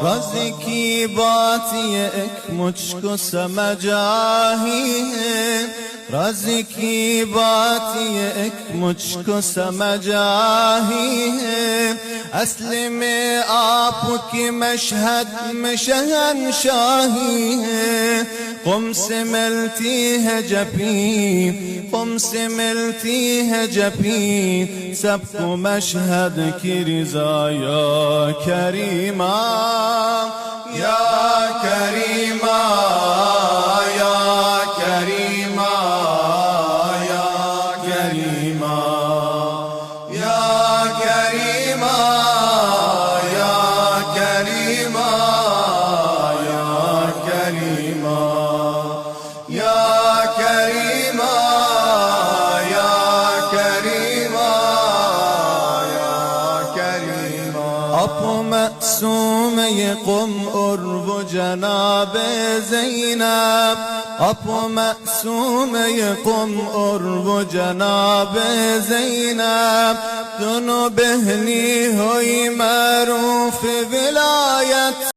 رازی کی باتی اک مجھکو سمجھا ہی ہے رازی کی باتی اک مجھکو سمجھا ہی ہے اصل میں آپ کی مشہد میں شہنشاہی ہے قم سے ملتی ہے جبیں قم سے ملتی ہے جبیں سب کو مشہد کی رضا یا کریمہ یا کریمہ یا کریمہ یا کریمہ یا کریمہ یا کریمہ یا کریمہ یا کریمہ یا کریمہ یا کریمہ اپ معصوم قم عرو جناب زینب اپ معصوم قم عرو جناب زینب دونوں بہنی ہوئی معروف ولایت